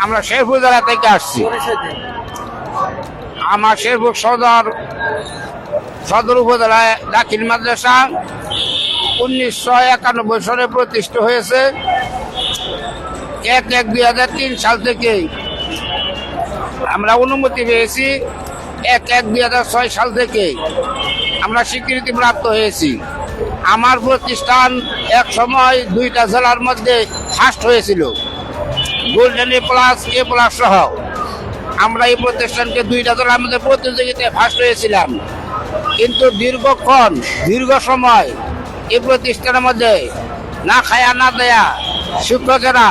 আমরা শেরপুর জেলা থেকে আসছি। আমার শেরপুর সদর উপজেলায় দাখিল মাদ্রাসা 1991 সালে প্রতিষ্ঠিত হয়েছে। 1/1/2003 সাল থেকে আমরা অনুমতি পেয়েছি। 1/1/2006 সাল থেকে আমরা স্বীকৃতি প্রাপ্ত হয়েছি। আমার প্রতিষ্ঠান এক সময় 2টা জেলার মধ্যে ফার্স্ট হয়েছিল, গোল্ডেন A+ সহ। আমরা এই প্রতিষ্ঠানকে 2টা জেলার মধ্যে প্রতিযোগিতায় ফার্স্ট হয়েছিলাম। কিন্তু দীর্ঘ সময় এই প্রতিষ্ঠানের মধ্যে না খায়া না দেয়া শিক্ষকেরা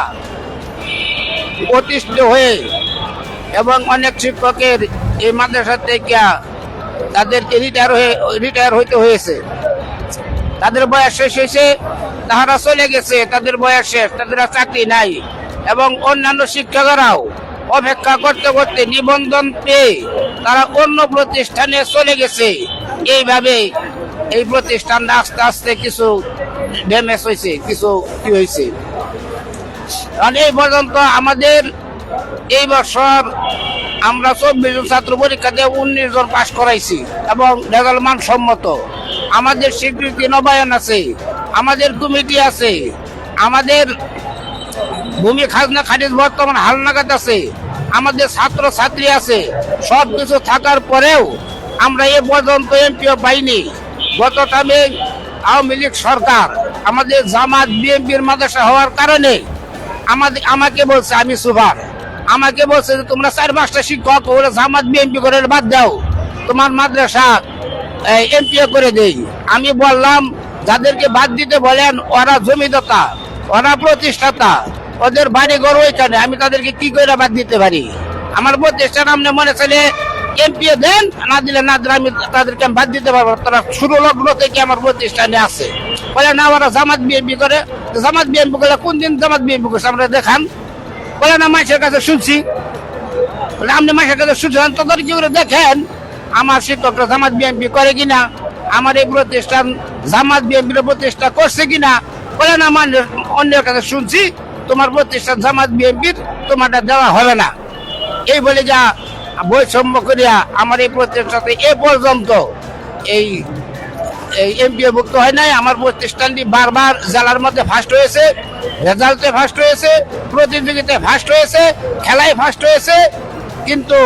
অতিষ্ঠ হয়ে এবং অনেক শিক্ষকের এই মাদ্রাসা থেকে তাদেরকে রিটায়ার হইতে হয়েছে। তাদের বয়স শেষ হয়েছে, তাহারা চলে গেছে, তাদের বয়স শেষ, তাদের চাকরি নাই। এবং অন্যান্য শিক্ষকেরাও অপেক্ষা করতে করতে নিবন্ধন পেয়ে তারা অন্য প্রতিষ্ঠানে চলে গেছে। এইভাবে এই প্রতিষ্ঠানটা আস্তে আস্তে কিছু ড্যামেজ হয়েছে, কিছু কি হয়েছে। কারণ এই পর্যন্ত আমাদের এই বছর আমরা 24 জন ছাত্র পরীক্ষা দিয়ে 19 জন পাশ করাইছি এবং রেজাল্ট মানসম্মত। আমাদের স্বীকৃতি নবায়ন আছে, আমাদের কমিটি আছে, আমাদের ভূমি খাজনা খারিজ বর্তমান হালনাগাদ আছে, আমাদের ছাত্র ছাত্রী আছে। সব কিছু থাকার পরেও আমরা এ পর্যন্ত এমপিও পাইনি। গত টাইমে আওয়ামী লীগ সরকার আমাদের জামাত বিএনপির মাদ্রাসা হওয়ার কারণে আমাকে বলছে, আমি সুপার, আমাকে বলছে যে তোমরা 4-5টা শিক্ষক ওরা জামাত বিএনপি করে বাদ দাও, তোমার মাদ্রাসা এমপিও করে দেই। আমি বললাম যাদেরকে বাদ দিতে বলেন ওরা জমিদাতা, ওরা প্রতিষ্ঠাতা, ওদের বাড়ি ঘর ওইখানে, আমি তাদেরকে কি করে বাদ দিতে পারি? আমার প্রতিষ্ঠান আপনি মনে চলে এমপিও দেন, না দিলে আমি তাদেরকে বাদ দিতে পারবো। তারা শুরু লগ্ন থেকে আমার প্রতিষ্ঠানে আছে। বলে না ওরা জামাত বিএনপি করে। জামাত বিএনপি করে কোন দিন জামাত বিএনপি করছে আমরা দেখান। বলে না মানুষের কাছে শুনছি। বলে আপনি মানুষের কাছে শুনছেন, তাদের কি করে দেখেন আমার শিক্ষকরা জামাত বিএনপি করে কিনা, আমার এই প্রতিষ্ঠান জামাত বিএনপির প্রতিষ্ঠা করছে কিনা। বলে না মানুষ অন্যের কাছে শুনছি, তোমার প্রতিষ্ঠান জামাত বিএনপির, তোমারটা দেওয়া হবে না। এই বলে যা বৈষম্য করিয়া আমার এই প্রতিষ্ঠানটি এ পর্যন্ত এই এমপিও ভুক্ত হয় নাই। আমার প্রতিষ্ঠানটি বারবার জেলার মধ্যে ফার্স্ট হয়েছে, রেজাল্টে ফার্স্ট হয়েছে, প্রতিযোগিতায় ফার্স্ট হয়েছে, খেলায় ফার্স্ট হয়েছে। কিন্তু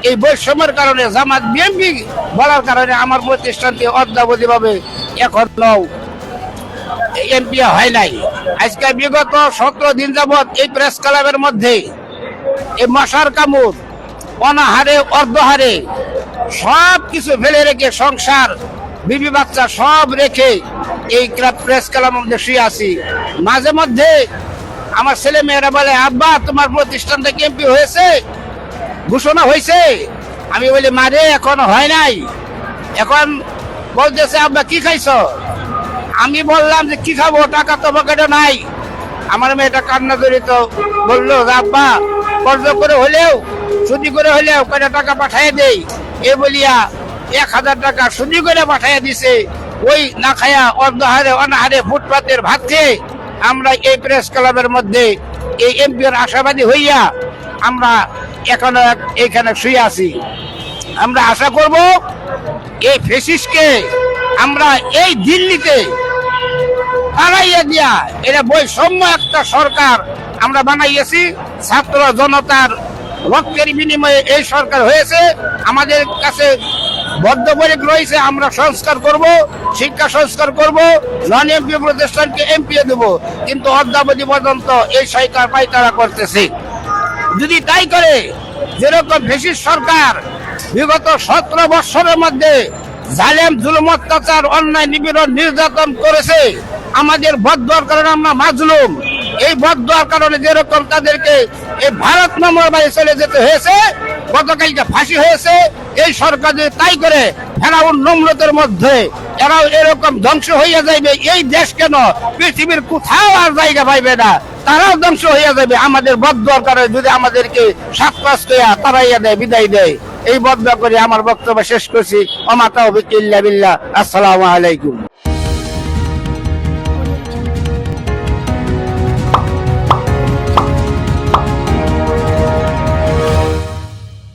এই বৈষম্যের কারণে জামাত বিএনপি বলার কারণে আমার প্রতিষ্ঠানটি অদ্যাবধিভাবে এখনো এমপি হয় নাই। আজকে বিগত 17 দিন যাবৎ এই প্রেস ক্লাবের মধ্যে এই মশার কামড়, অনাহারে অর্ধহারে সব কিছু ফেলে রেখে, সংসার বিবি বাচ্চা সব রেখে এই প্রেস ক্লাবের মধ্যে শুয়ে আছি। মাঝে মধ্যে আমার ছেলে মেয়েরা বলে, আব্বা তোমার প্রতিষ্ঠান থেকে এমপি হয়েছে, ঘোষণা হয়েছে? আমি বলি মারে এখন হয় নাই। এখন বলতেছে আব্বা কি খাইছ? আমি বললাম যে কি খাবো, টাকা তো পকেটে নাই। আমার মেয়েটা কান্না জড়িত বললো আব্বা কর্জ করে হলেও সুদি করে হলেও কয়টা টাকা পাঠাইয়া দেই। এ বলিয়া 1000 টাকা সুদি করে পাঠাইয়া দিছে। ওই না খায়া অর্ধহারে অনাহারে ফুটপাতের ভাত খেয়ে আমরা এই প্রেস ক্লাবের মধ্যে এই এমপির আশাবাদী হইয়া আমরা এখনো এইখানে শুয়ে আছি। আমরা আশা করব এই ফেসিসকে আমরা এই দিল্লিতে হারাইয়া দিয়া, এটা বৈষম্য একটা সরকার আমরা বানাইয়েছি। ছাত্র জনতার রক্তের বিনিময়ে এই সরকার হয়েছে। আমাদের কাছে বদ্ধপরিক রয়েছে, আমরা সংস্কার করব, শিক্ষা সংস্কার করব, নন এমপি প্রতিষ্ঠানকে এমপি দেব। কিন্তু অদ্যাবধি পর্যন্ত এই সরকার পাইতারা করতেছে। যদি তাই করে, যেরকম ফ্যাসিস্ট সরকার বিগত 17 বছরের মধ্যে জালেম জুলুম অত্যাচার অন্যায় নিপীড়ন নির্যাতন করেছে, আমাদের বদদোয়ার কারণে আমরা মাজলুম। এই বদদোয়ার কারণে যেরকম তাদেরকে এই ভারত নম্বর বাড়ি চলে যেতে হয়েছে, গতকালকে ফাঁসি হয়েছে। এই সরকার যদি তাই করে, ফেরাউন নমরুদের মধ্যে এরাও এরকম ধ্বংস হইয়া যাইবে। এই দেশ কেন পৃথিবীর কোথাও আর জায়গা পাইবে না, তারাও ধ্বংস হইয়া যাবে। আমাদের বদদোয়ার কারণে যদি আমাদেরকে সাতপাশ কইয়া তারাইয়া দেয়, বিদায় দেয়। এই বদদোয়া করে আমার বক্তব্য শেষ করছি। ওমা তাওফিক ইল্লা বিল্লাহ। আসসালামু আলাইকুম।